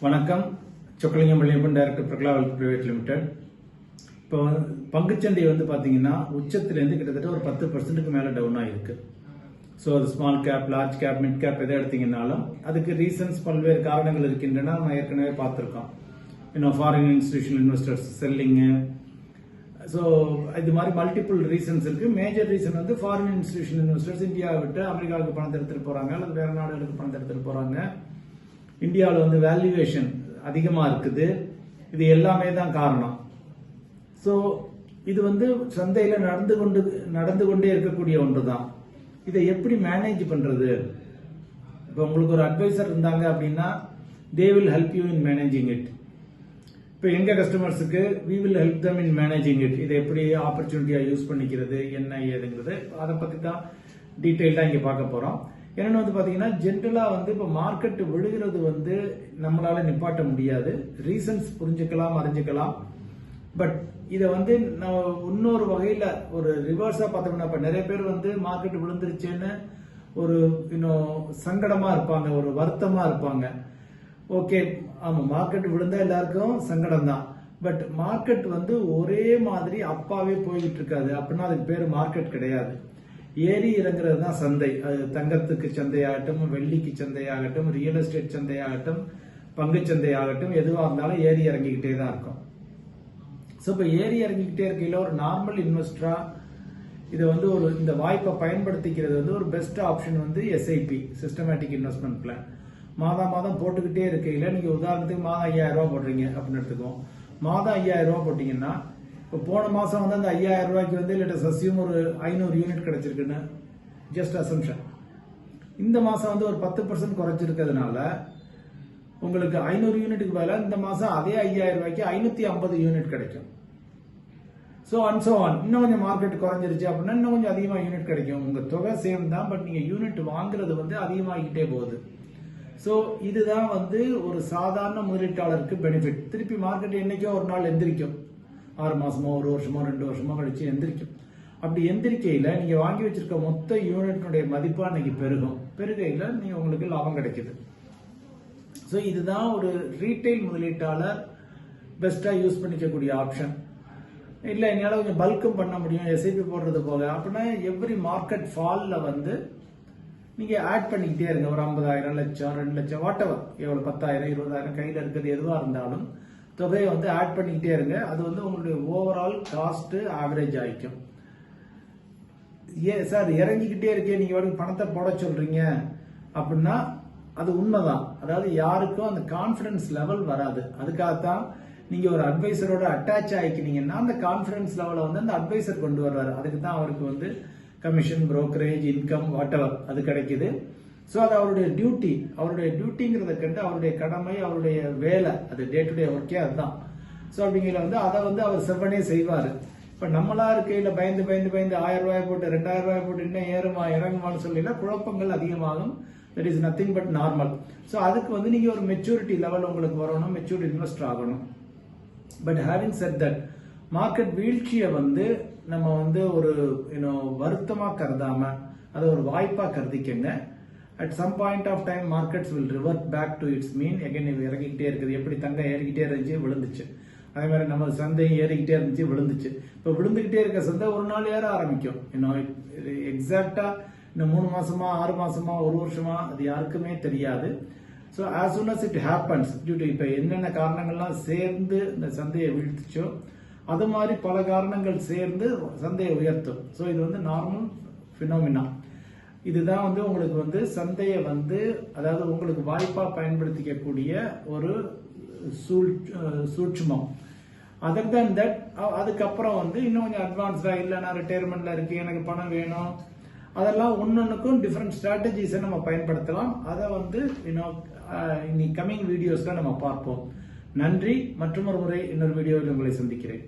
வணக்கம். Chockalingam Vellaiyappan director Prakala wealth private limited. இப்போ பங்குச்சந்தை வந்து பார்த்தீங்கன்னா உச்சத்திலேருந்து கிட்டத்தட்ட ஒரு 10% மேலே டவுன் ஆகிருக்கு. ஸோ அது small cap, large cap, mid cap எதை எடுத்தீங்கன்னாலும் அதுக்கு ரீசன்ஸ் பல்வேறு காரணங்கள் இருக்கின்றன. நம்ம ஏற்கனவே பார்த்துருக்கோம். இன்னும் foreign institutional investors selling, so இது மாதிரி மல்டிபிள் ரீசன்ஸ் இருக்கு. மேஜர் ரீசன் வந்து ஃபாரின் இன்ஸ்டிடியூஷனல் இன்வெஸ்டர்ஸ் இந்தியாவை விட்டு அமெரிக்காவுக்கு பணத்தை எடுத்துட்டு போறாங்க அல்லது வேற நாடுகளுக்கு பணத்தை எடுத்துட்டு போறாங்க. இந்தியாவில் வந்து வேல்யூவேஷன் அதிகமாக இருக்குது. இது எல்லாமே தான் காரணம். ஸோ இது வந்து சந்தையில் நடந்து கொண்டே இருக்கக்கூடிய ஒன்று தான். இதை எப்படி மேனேஜ் பண்றது? இப்போ உங்களுக்கு ஒரு அட்வைசர் இருந்தாங்க அப்படின்னா they will help you in managing it. இப்போ எங்க கஸ்டமர்ஸுக்கு we will help them in managing it. இதை எப்படி ஆப்பர்ச்சுனிட்டியா யூஸ் பண்ணிக்கிறது, என்ன ஏதுங்கிறது அதை பத்தி தான் டீட்டெயில்டா இங்க பார்க்க போறோம். என்னன்னு வந்து பாத்தீங்கன்னா ஜென்ரலா வந்து இப்போ மார்க்கெட் விழுகிறது வந்து நம்மளால நிப்பாட்ட முடியாது. ரீசன்ஸ் புரிஞ்சுக்கலாம், அறிஞ்சுக்கலாம். பட் இதை வந்து இன்னொரு வகையில ஒரு ரிவர்ஸா பார்த்தோம்னா இப்ப நிறைய பேர் வந்து மார்க்கெட் விழுந்துருச்சுன்னு ஒரு இன்னும் சங்கடமா இருப்பாங்க, ஒரு வருத்தமா இருப்பாங்க. ஓகே, ஆமா மார்க்கெட் விழுந்தா எல்லாருக்கும் சங்கடம் தான். பட் மார்க்கெட் வந்து ஒரே மாதிரி அப்பாவே போய்கிட்டு இருக்காது. அப்படின்னா அதுக்கு பேரு மார்க்கெட் கிடையாது. ஏறி இறங்குறது தான் சந்தை. அது தங்கத்துக்கு சந்தையாகட்டும், வெள்ளிக்கு சந்தையாகட்டும், ரியல் எஸ்டேட் சந்தையாகட்டும், பங்கு சந்தையாகட்டும், எதுவாக இருந்தாலும் ஏறி இறங்கிக்கிட்டே தான் இருக்கும். ஸோ இப்போ ஏறி இறங்கிக்கிட்டே இருக்கையில் ஒரு நார்மல் இன்வெஸ்டரா இதை வந்து இந்த வாய்ப்பை பயன்படுத்திக்கிறது வந்து ஒரு பெஸ்ட் ஆப்ஷன் வந்து எஸ்ஐபி, சிஸ்டமேட்டிக் இன்வெஸ்ட்மெண்ட் பிளான். மாதம் போட்டுக்கிட்டே இருக்கையில நீங்க உதாரணத்துக்கு மாதம் 5000 ரூபாய் போடுறீங்க அப்படின்னு எடுத்துக்கோம். மாதம் 5000 ரூபாய் போட்டீங்கன்னா இப்போ போன மாசம் வந்து அந்த 5000 ரூபாய்க்கு வந்து லேட்டஸ்ட் அசியூம் ஒரு 500 யூனிட் கிடைச்சிருக்குன்னு ஜஸ்ட் அசம்ஷன். இந்த மாசம் வந்து ஒரு 10% குறைச்சிருக்கிறதுனால உங்களுக்கு 500 யூனிட்டுக்கு பதிலாக இந்த மாசம் அதே 5000 ரூபாய்க்கு 550 யூனிட் கிடைக்கும். ஸோ இன்னும் கொஞ்சம் மார்க்கெட் குறைஞ்சிருச்சு அப்படின்னா இன்னும் கொஞ்சம் அதிகமாக யூனிட் கிடைக்கும். உங்க தொகை சேம் தான், பட் நீங்க யூனிட் வாங்குறது வந்து அதிகமாகிக்கிட்டே போகுது. ஸோ இதுதான் வந்து ஒரு சாதாரண முதலீட்டாளருக்கு பெனிஃபிட். திருப்பி மார்க்கெட் என்னைக்கோ ஒரு நாள் எந்திரிக்கும். 6 மாசமோ 1 வருஷமோ 2 வருஷமோ கழிச்சு எந்திரிக்கும். அப்படி எந்திரிக்கையில நீங்க வாங்கி வச்சிருக்க மொத்த யூனிட்னுடைய மதிப்பு அன்னைக்கு பெருகையில நீங்க உங்களுக்கு லாபம் கிடைக்குது. ஸோ இதுதான் ஒரு ரீட்டைல் முதலீட்டாளர் பெஸ்டா யூஸ் பண்ணிக்கக்கூடிய ஆப்ஷன். இல்ல என்னால கொஞ்சம் பல்கும் பண்ண முடியும் எஸ்ஐபி போடுறது போக அப்படின்னா எவ்ரி மார்க்கெட் ஃபால்ல வந்து நீங்க ஆட் பண்ணிக்கிட்டே இருங்க. ஒரு 50,000, லட்சம், 2 லட்சம், வாட் எவர், எவ்வளவு 10,000, 20,000 கையில இருக்கிறது எதுவா இருந்தாலும் தொகையை வந்து ஆட் பண்ணிக்கிட்டே இருங்க. அது வந்து உங்களுடைய ஓவரால் காஸ்ட் ஆவரேஜ் ஆயிக்கும். சார் இறங்கிக்கிட்டே இருக்கே நீங்க பணத்தை போட சொல்றீங்க அப்படின்னா அது உண்மைதான். அதாவது யாருக்கும் அந்த கான்பிடன்ஸ் லெவல் வராது. அதுக்காகத்தான் நீங்க ஒரு அட்வைசரோட அட்டாச் ஆயிக்கினீங்கன்னா அந்த கான்பிடன்ஸ் லெவலை வந்து அந்த அட்வைசர் கொண்டு வருவாரு. அதுக்கு தான் அவருக்கு வந்து commission, brokerage, income, what ever அது கிடைக்குது. ஸோ அது அவருடைய டியூட்டிங்கிறத கண்டு அவருடைய கடமை, அவருடைய வேலை, அது டே டு டே ஒர்க்கே அதுதான். ஸோ அப்படிங்கிற வந்து அதை வந்து அவர் செவ்வனே செய்வாரு. இப்ப நம்மளா இருக்கையில பயந்து 1000 ரூபாய் போட்டு 2000 ரூபாய் போட்டு இன்னும் ஏறுமா இறங்குமான்னு சொல்லினா குழப்பங்கள் அதிகமாகும். That is nothing but normal. So அதுக்கு வந்து நீங்க ஒரு மெச்சூரிட்டி லெவல் உங்களுக்கு வரணும், மெச்சூர்ட் இன்வெஸ்டர் ஆகணும். But having set that market வீழ்ச்சியை வந்து நம்ம வந்து ஒரு வருத்தமா கருதாம அதை ஒரு வாய்ப்பா கருதிக்கங்க. At some point of time markets will revert back to its mean. Again இறங்கிக்கிட்டே இருக்குது. எப்படி தங்கம் ஏறிக்கிட்டே இருந்துச்சு, விழுந்துச்சு. அதே மாதிரி நம்ம சந்தையும் ஏறிக்கிட்டே இருந்துச்சு, விழுந்துச்சு. இப்போ விழுந்துகிட்டே இருக்க சந்தை ஒரு நாள் ஏற ஆரம்பிக்கும். எக்ஸாக்டா இன்னும் 3 மாசமா, 6 மாசமா, 1 வருஷமா அது யாருக்குமே தெரியாது. So as soon as it happens, இப்போ என்னென்ன காரணங்கள்லாம் சேர்ந்து இந்த சந்தையை வீழ்த்துச்சோ அது மாதிரி பல காரணங்கள் சேர்ந்து சந்தையை உயர்த்தும். ஸோ இது வந்து நார்மல் பினோமினா. இதுதான் வந்து உங்களுக்கு வந்து சந்தையை வந்து அதாவது உங்களுக்கு வாய்ப்பா பயன்படுத்திக்கக்கூடிய ஒரு சூட்சுமம். அதர் தேன் தட் அதுக்கப்புறம் வந்து இன்னும் கொஞ்சம் அட்வான்ஸ்டா இல்ல நான் ரிட்டையர்மெண்ட்ல இருக்கு, எனக்கு பணம் வேணும், அதெல்லாம் ஒன்னொன்னுக்கும் டிஃபரெண்ட் ஸ்ட்ராட்டஜிஸை நம்ம பயன்படுத்தலாம். அதை வந்து இனி கமிங் வீடியோஸ்ல நம்ம பார்ப்போம். நன்றி. மற்றொரு முறை இன்னொரு வீடியோவில் உங்களை சந்திக்கிறேன்.